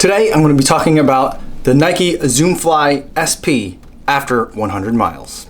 Today I'm going to be talking about the Nike Zoom Fly SP after 100 miles.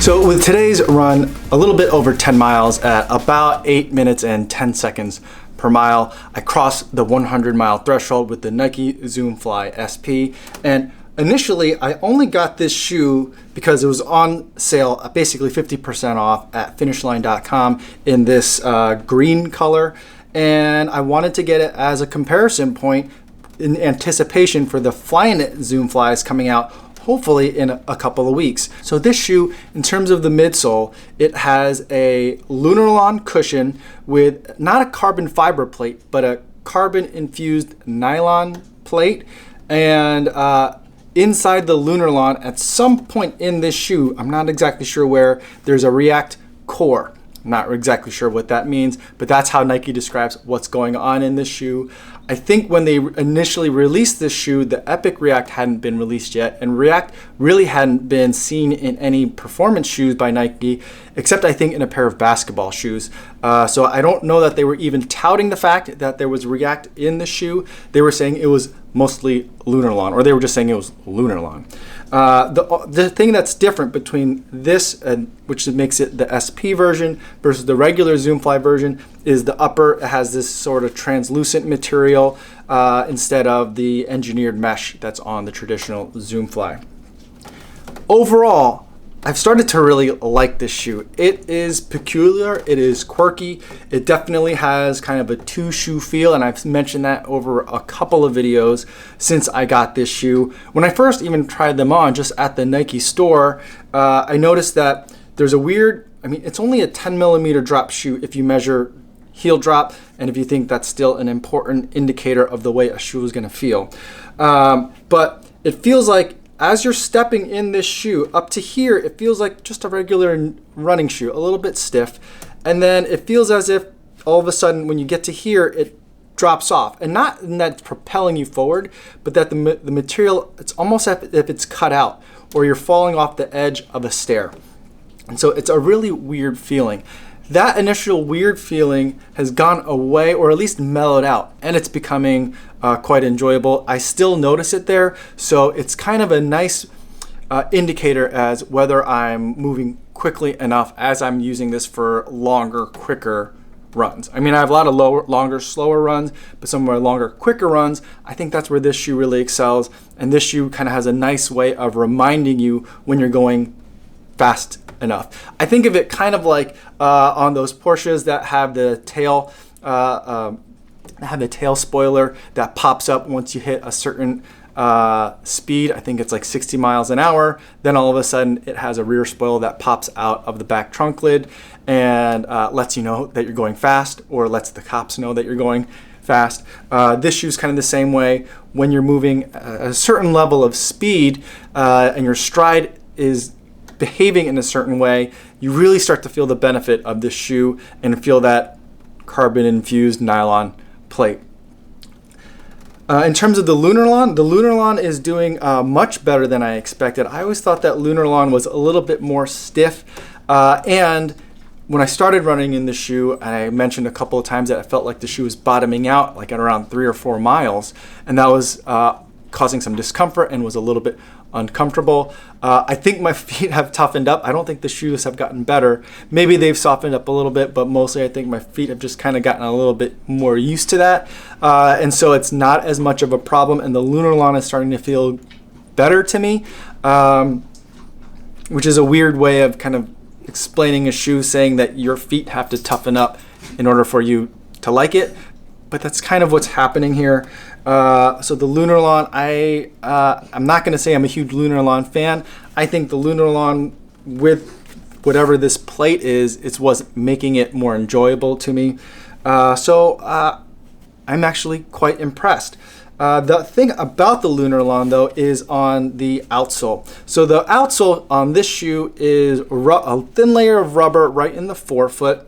So with today's run, a little bit over 10 miles at about 8 minutes and 10 seconds per mile, I crossed the 100-mile threshold with the Nike Zoom Fly SP. And initially, I only got this shoe because it was on sale, basically 50% off at finishline.com in this green color. And I wanted to get it as a comparison point in anticipation for the Flyknit Zoom Flies coming out hopefully in a couple of weeks. So this shoe, in terms of the midsole, it has a Lunarlon cushion with not a carbon fiber plate, but a carbon infused nylon plate. And inside the Lunarlon, at some point in this shoe, I'm not exactly sure where, there's a React core. I'm not exactly sure what that means, but that's how Nike describes what's going on in this shoe. I think when they initially released this shoe, the Epic React hadn't been released yet, and React really hadn't been seen in any performance shoes by Nike, except I think in a pair of basketball shoes. So I don't know that they were even touting the fact that there was React in the shoe. They were saying it was mostly Lunarlon, or they were just saying it was Lunarlon. The thing that's different between this, which makes it the SP version, versus the regular Zoom Fly version, is the upper. It has this sort of translucent material instead of the engineered mesh that's on the traditional Zoom Fly. Overall, I've started to really like this shoe. It is peculiar, it is quirky, it definitely has kind of a two-shoe feel, and I've mentioned that over a couple of videos since I got this shoe. When I first even tried them on just at the Nike store, I noticed that there's a weird, it's only a 10mm drop shoe if you measure heel drop, and if you think that's still an important indicator of the way a shoe is gonna feel. But it feels like as you're stepping in this shoe, up to here, it feels like just a regular running shoe, a little bit stiff. And then it feels as if all of a sudden when you get to here, it drops off. And not in that it's propelling you forward, but that the material, it's almost as if it's cut out or you're falling off the edge of a stair. And so it's a really weird feeling. That initial weird feeling has gone away, or at least mellowed out, and it's becoming quite enjoyable. I still notice it there, so it's kind of a nice indicator as whether I'm moving quickly enough as I'm using this for longer, quicker runs. I have a lot of longer, slower runs, but some of my longer, quicker runs, I think that's where this shoe really excels, and this shoe kind of has a nice way of reminding you when you're going fast enough. I think of it kind of like on those Porsches that have the tail spoiler that pops up once you hit a certain speed. I think it's like 60 miles an hour. Then all of a sudden it has a rear spoiler that pops out of the back trunk lid and lets you know that you're going fast, or lets the cops know that you're going fast. This shoe's kind of the same way. When you're moving a certain level of speed and your stride is behaving in a certain way, you really start to feel the benefit of this shoe and feel that carbon infused nylon plate. In terms of the Lunarlon is doing much better than I expected. I always thought that Lunarlon was a little bit more stiff, and when I started running in the shoe, I mentioned a couple of times that I felt like the shoe was bottoming out like at around 3 or 4 miles, and that was causing some discomfort and was a little bit uncomfortable. I think my feet have toughened up. I don't think the shoes have gotten better. Maybe they've softened up a little bit, but mostly I think my feet have just kind of gotten a little bit more used to that. And so it's not as much of a problem, and the Lunarlon is starting to feel better to me, which is a weird way of kind of explaining a shoe, saying that your feet have to toughen up in order for you to like it. But that's kind of what's happening here. So the Lunarlon, I'm not going to say I'm a huge Lunarlon fan. I think the Lunarlon, with whatever this plate is, it's what's making it more enjoyable to me. So I'm actually quite impressed. The thing about the Lunarlon, though, is on the outsole. So the outsole on this shoe is a thin layer of rubber right in the forefoot,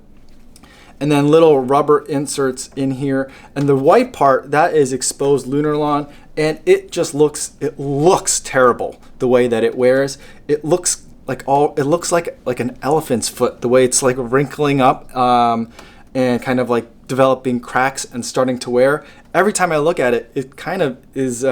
and then little rubber inserts in here. And the white part, that is exposed Lunarlon, and it just looks terrible the way that it wears. It looks like an elephant's foot, the way it's like wrinkling up and kind of like developing cracks and starting to wear. Every time I look at it, it kind of is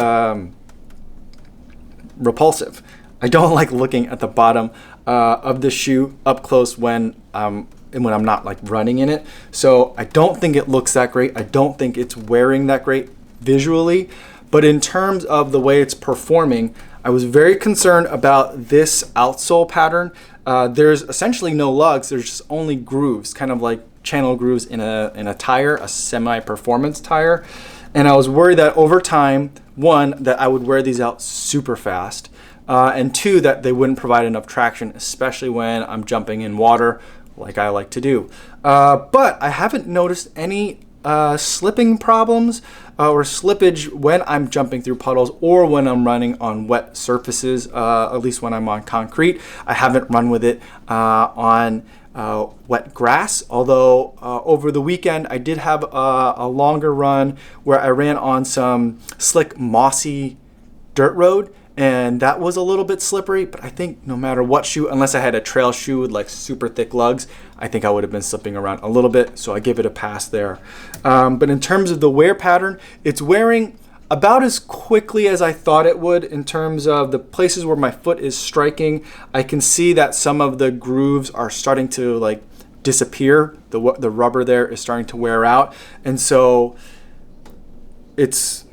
repulsive. I don't like looking at the bottom of the shoe up close when I'm not like running in it. So I don't think it looks that great. I don't think it's wearing that great visually. But in terms of the way it's performing, I was very concerned about this outsole pattern. There's essentially no lugs. There's just only grooves, kind of like channel grooves in a tire, a semi-performance tire. And I was worried that over time, one, that I would wear these out super fast, and two, that they wouldn't provide enough traction, especially when I'm jumping in water like I like to do. But I haven't noticed any slipping problems or slippage when I'm jumping through puddles or when I'm running on wet surfaces, at least when I'm on concrete. I haven't run with it on wet grass, although over the weekend I did have a longer run where I ran on some slick mossy dirt road, and that was a little bit slippery. But I think no matter what shoe, unless I had a trail shoe with like super thick lugs, I think I would have been slipping around a little bit, so I give it a pass there. But in terms of the wear pattern, it's wearing about as quickly as I thought it would. In terms of the places where my foot is striking, I can see that some of the grooves are starting to like disappear. The rubber there is starting to wear out, and so it's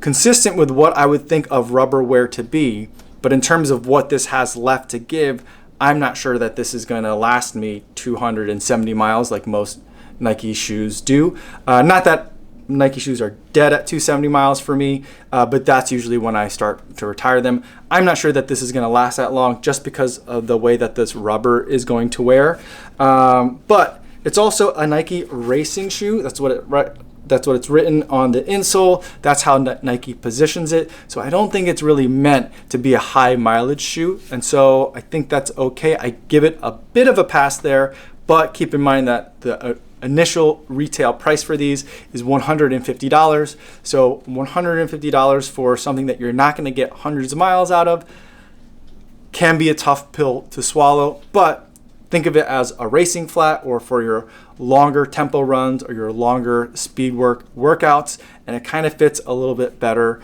consistent with what I would think of rubber wear to be. But in terms of what this has left to give, I'm not sure that this is going to last me 270 miles like most Nike shoes do. Not that Nike shoes are dead at 270 miles for me, but that's usually when I start to retire them. I'm not sure that this is going to last that long just because of the way that this rubber is going to wear. But it's also a Nike racing shoe. That's what it's written on the insole. That's how Nike positions it. So I don't think it's really meant to be a high mileage shoe. And so I think that's okay. I give it a bit of a pass there, but keep in mind that the initial retail price for these is $150. So $150 for something that you're not going to get hundreds of miles out of can be a tough pill to swallow, but think of it as a racing flat or for your longer tempo runs or your longer speed workouts, and it kind of fits a little bit better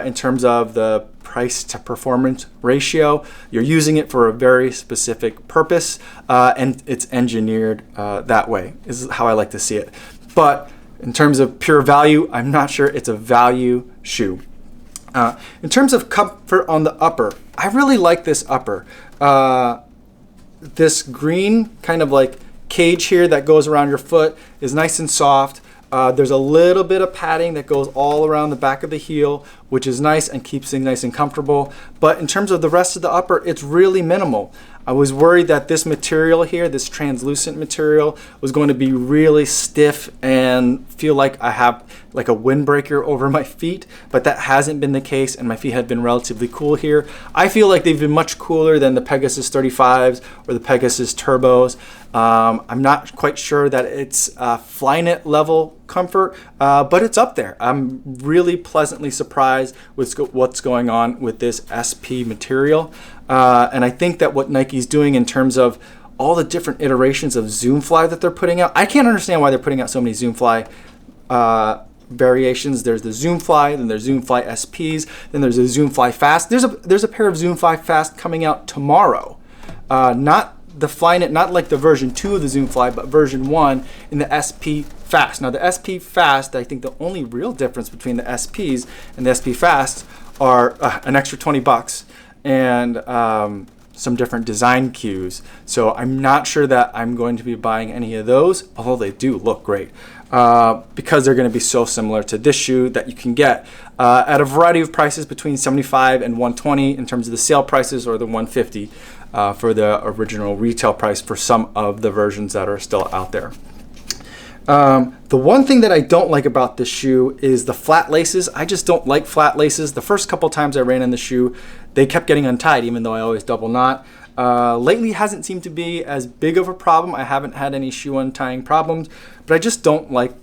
in terms of the price to performance ratio. You're using it for a very specific purpose, and it's engineered that way, is how I like to see it. But in terms of pure value, I'm not sure it's a value shoe. In terms of comfort on the upper, I really like this upper. This green kind of like cage here that goes around your foot is nice and soft. There's a little bit of padding that goes all around the back of the heel, which is nice and keeps things nice and comfortable. But in terms of the rest of the upper, it's really minimal. I was worried that this material here, this translucent material, was going to be really stiff and feel like I have like a windbreaker over my feet, but that hasn't been the case, and my feet have been relatively cool here. I feel like they've been much cooler than the Pegasus 35s or the Pegasus Turbos. I'm not quite sure that it's Flyknit level comfort, but it's up there. I'm really pleasantly surprised with what's going on with this SP material. And I think that what Nike's doing in terms of all the different iterations of Zoom Fly that they're putting out, I can't understand why they're putting out so many Zoom Fly variations. There's the Zoom Fly, then there's Zoom Fly SPs, then there's a Zoom Fly Fast. There's a pair of Zoom Fly Fast coming out tomorrow. Not the Flyknit, not like the version 2 of the Zoom Fly, but version 1 in the SP Fast. Now the SP Fast, I think the only real difference between the SPs and the SP Fast are an extra 20 bucks and some different design cues. So I'm not sure that I'm going to be buying any of those, although they do look great, because they're going to be so similar to this shoe that you can get at a variety of prices between 75 and 120 in terms of the sale prices, or the 150 for the original retail price for some of the versions that are still out there. The one thing that I don't like about this shoe is the flat laces. I just don't like flat laces. The first couple times I ran in the shoe, they kept getting untied, even though I always double knot. Lately hasn't seemed to be as big of a problem. I haven't had any shoe untying problems, but I just don't like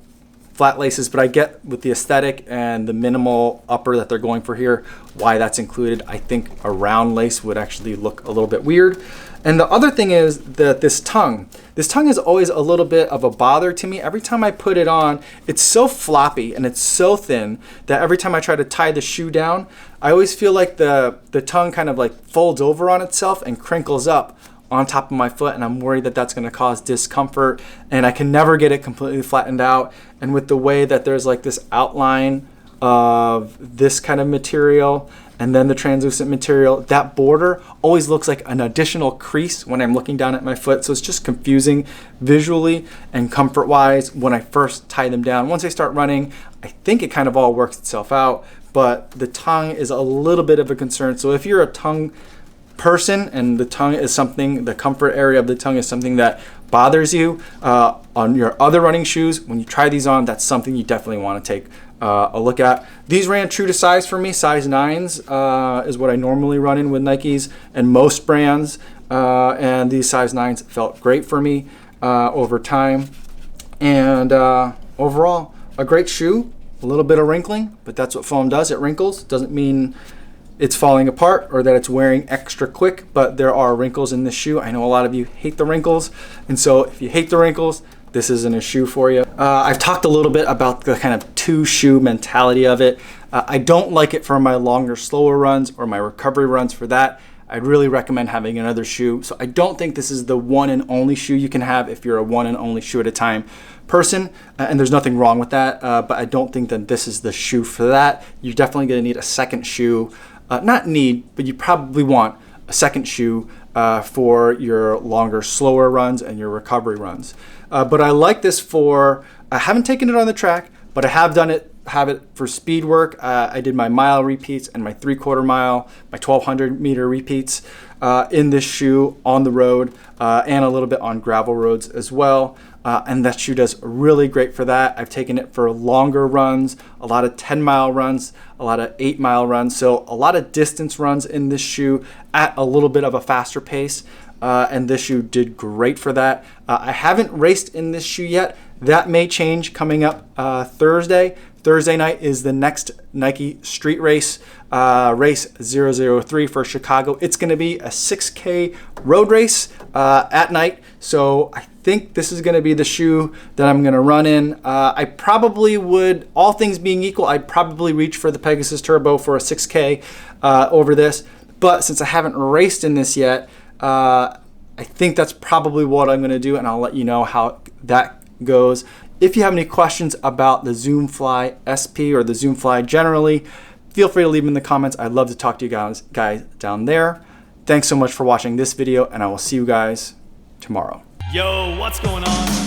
flat laces. But I get with the aesthetic and the minimal upper that they're going for here, why that's included. I think a round lace would actually look a little bit weird. And the other thing is that this tongue is always a little bit of a bother to me. Every time I put it on, it's so floppy and it's so thin that every time I try to tie the shoe down, I always feel like the tongue kind of like folds over on itself and crinkles up on top of my foot, and I'm worried that that's going to cause discomfort, and I can never get it completely flattened out. And with the way that there's like this outline of this kind of material and then the translucent material, that border always looks like an additional crease when I'm looking down at my foot. So it's just confusing visually and comfort wise when I first tie them down. Once I start running, I think it kind of all works itself out, but the tongue is a little bit of a concern. So if you're a tongue person and the tongue is something, the comfort area of the tongue is something that bothers you on your other running shoes, when you try these on, that's something you definitely want to take a look at. These ran true to size for me. Size 9s is what I normally run in with Nikes and most brands, and these size 9s felt great for me over time. And overall, a great shoe. A little bit of wrinkling, but that's what foam does. It wrinkles. Doesn't mean it's falling apart or that it's wearing extra quick, but there are wrinkles in this shoe. I know a lot of you hate the wrinkles, and so if you hate the wrinkles, this isn't a shoe for you. I've talked a little bit about the kind of two shoe mentality of it. I don't like it for my longer, slower runs or my recovery runs. For that, I'd really recommend having another shoe. So I don't think this is the one and only shoe you can have if you're a one and only shoe at a time person, and there's nothing wrong with that, but I don't think that this is the shoe for that. You're definitely gonna need a second shoe. Not need, but you probably want a second shoe for your longer, slower runs and your recovery runs. But I like this for, I haven't taken it on the track, but I have it for speed work. I did my mile repeats and my 3/4 mile, my 1200 meter repeats in this shoe on the road and a little bit on gravel roads as well. And that shoe does really great for that. I've taken it for longer runs, a lot of 10-mile runs, a lot of 8-mile runs. So a lot of distance runs in this shoe at a little bit of a faster pace. And this shoe did great for that. I haven't raced in this shoe yet. That may change coming up Thursday. Thursday night is the next Nike street race, race 003 for Chicago. It's going to be a 6K road race at night. So I think this is going to be the shoe that I'm going to run in. I probably would, all things being equal, I'd probably reach for the Pegasus Turbo for a 6K over this. But since I haven't raced in this yet, I think that's probably what I'm going to do, and I'll let you know how that goes. If you have any questions about the Zoom Fly SP or the Zoom Fly generally, feel free to leave them in the comments. I'd love to talk to you guys down there. Thanks so much for watching this video, and I will see you guys tomorrow. Yo, what's going on?